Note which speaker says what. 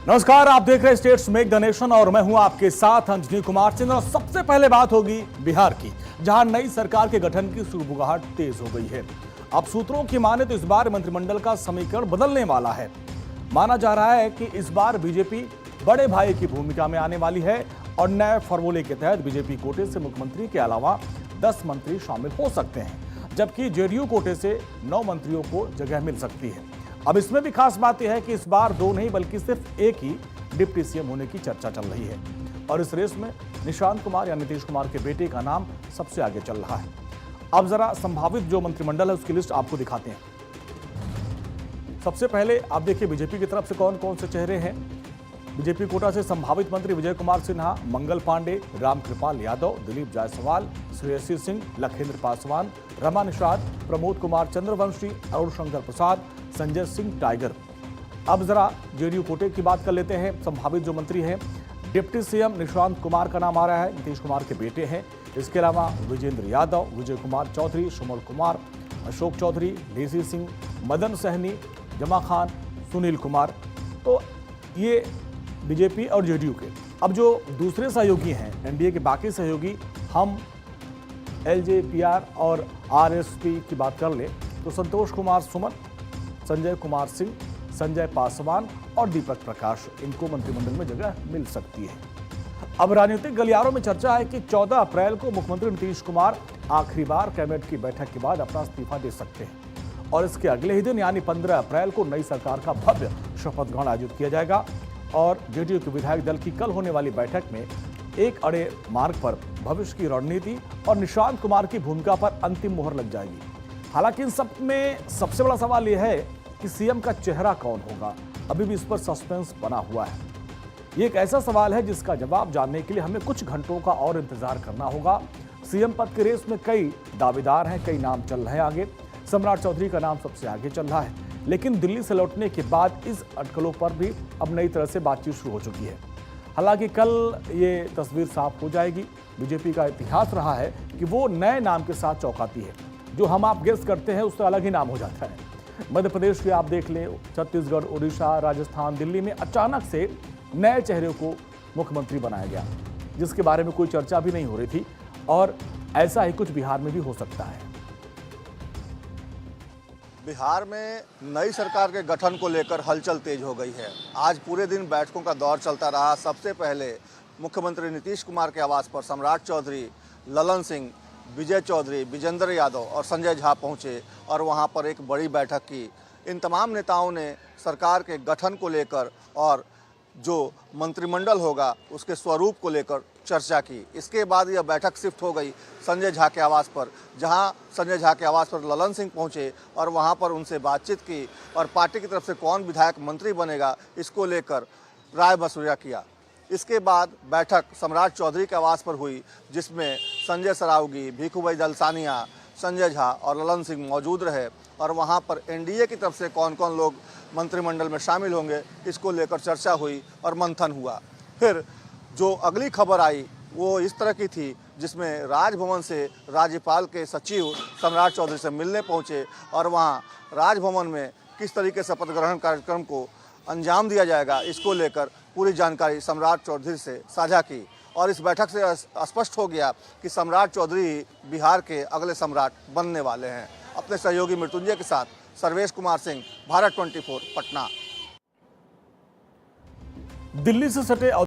Speaker 1: नमस्कार, आप देख रहे हैं स्टेट्स मेक द नेशन और मैं हूं आपके साथ अंजनी कुमार सिंह। और सबसे पहले बात होगी बिहार की, जहां नई सरकार के गठन की सुगबुगाहट तेज हो गई है। अब सूत्रों की माने तो इस बार मंत्रिमंडल का समीकरण बदलने वाला है। माना जा रहा है कि इस बार बीजेपी बड़े भाई की भूमिका में आने वाली है और नए फॉर्मूले के तहत बीजेपी कोटे से मुख्यमंत्री के अलावा 10 मंत्री शामिल हो सकते हैं, जबकि जेडीयू कोटे से 9 मंत्रियों को जगह मिल सकती है। अब इसमें भी खास बात यह है कि इस बार 2 नहीं बल्कि सिर्फ एक ही डिप्टी सीएम होने की चर्चा चल रही है और इस रेस में निशांत कुमार या नीतीश कुमार के बेटे का नाम सबसे आगे चल रहा है। अब जरा संभावित जो मंत्रिमंडल है उसकी लिस्ट आपको दिखाते हैं। सबसे पहले आप देखिए बीजेपी की तरफ से कौन कौन से चेहरे हैं। बीजेपी कोटा से संभावित मंत्री विजय कुमार सिन्हा, मंगल पांडे, रामकृपाल यादव, दिलीप जायसवाल, श्रेयसी सिंह, लखेंद्र पासवान, रमा निषाद, प्रमोद कुमार चंद्रवंशी, अरुण शंकर प्रसाद, संजय सिंह टाइगर। अब जरा जेडीयू कोटे की बात कर लेते हैं। संभावित जो मंत्री हैं, डिप्टी सीएम निशांत कुमार का नाम आ रहा है, नीतीश कुमार के बेटे हैं। इसके अलावा विजेंद्र यादव, विजय कुमार चौधरी, सुमल कुमार, अशोक चौधरी, लेसी सिंह, मदन सहनी, जमा खान, सुनील कुमार। तो ये बीजेपी और जेडीयू के। अब जो दूसरे सहयोगी हैं, एनडीए के बाकी सहयोगी, हम एलजेपीआर और आरएसपी की बात कर ले तो संतोष कुमार सुमन, संजय कुमार सिंह, संजय पासवान और दीपक प्रकाश, इनको मंत्रिमंडल में जगह मिल सकती है। अब राजनीतिक गलियारों में चर्चा है कि 14 अप्रैल को मुख्यमंत्री नीतीश कुमार आखिरी बार कैबिनेट की बैठक के बाद अपना इस्तीफा दे सकते हैं और इसके अगले ही दिन यानी 15 अप्रैल को नई सरकार का भव्य शपथ ग्रहण आयोजित किया जाएगा और जेडीयू के विधायक दल की कल होने वाली बैठक में एक अड़े मार्ग पर भविष्य की रणनीति और निशांत कुमार की भूमिका पर अंतिम मोहर लग जाएगी। हालांकि इन सब में सबसे बड़ा सवाल यह है कि सीएम का चेहरा कौन होगा। अभी भी इस पर सस्पेंस बना हुआ है। ये एक ऐसा सवाल है जिसका जवाब जानने के लिए हमें कुछ घंटों का और इंतजार करना होगा। सीएम पद के रेस में कई दावेदार हैं, कई नाम चल रहे हैं आगे। सम्राट चौधरी का नाम सबसे आगे चल रहा है, लेकिन दिल्ली से लौटने के बाद इस अटकलों पर भी अब नई तरह से बातचीत शुरू हो चुकी है। हालांकि कल ये तस्वीर साफ हो जाएगी। बीजेपी का इतिहास रहा है कि वो नए नाम के साथ चौंकाती है। जो हम आप गेस करते हैं उससे अलग ही नाम हो जाता है। मध्य प्रदेश के आप देख लें, छत्तीसगढ़, उड़ीसा, राजस्थान, दिल्ली में अचानक से नए चेहरे को मुख्यमंत्री बनाया गया, जिसके बारे में कोई चर्चा भी नहीं हो रही थी और ऐसा ही कुछ बिहार में भी हो सकता है।
Speaker 2: बिहार में नई सरकार के गठन को लेकर हलचल तेज हो गई है। आज पूरे दिन बैठकों का दौर चलता रहा। सबसे पहले मुख्यमंत्री नीतीश कुमार के आवास पर सम्राट चौधरी, ललन सिंह, विजय चौधरी, विजेंद्र यादव और संजय झा पहुंचे और वहां पर एक बड़ी बैठक की। इन तमाम नेताओं ने सरकार के गठन को लेकर और जो मंत्रिमंडल होगा उसके स्वरूप को लेकर चर्चा की। इसके बाद यह बैठक शिफ्ट हो गई संजय झा के आवास पर, जहां संजय झा के आवास पर ललन सिंह पहुंचे और वहां पर उनसे बातचीत की और पार्टी की तरफ से कौन विधायक मंत्री बनेगा इसको लेकर राय मशविरा किया। इसके बाद बैठक सम्राट चौधरी के आवास पर हुई, जिसमें संजय सरावगी, भीखूभाई दलसानिया, संजय झा और ललन सिंह मौजूद रहे और वहां पर एनडीए की तरफ से कौन कौन लोग मंत्रिमंडल में शामिल होंगे इसको लेकर चर्चा हुई और मंथन हुआ। फिर जो अगली खबर आई वो इस तरह की थी, जिसमें राजभवन से राज्यपाल के सचिव सम्राट चौधरी से मिलने पहुंचे और वहां राजभवन में किस तरीके से शपथ ग्रहण कार्यक्रम को अंजाम दिया जाएगा इसको लेकर पूरी जानकारी सम्राट चौधरी से साझा की। और इस बैठक से स्पष्ट हो गया कि सम्राट चौधरी बिहार के अगले सम्राट बनने वाले हैं। अपने सहयोगी मृत्युंजय के साथ सर्वेश कुमार सिंह, भारत 24, पटना।
Speaker 1: दिल्ली से सटे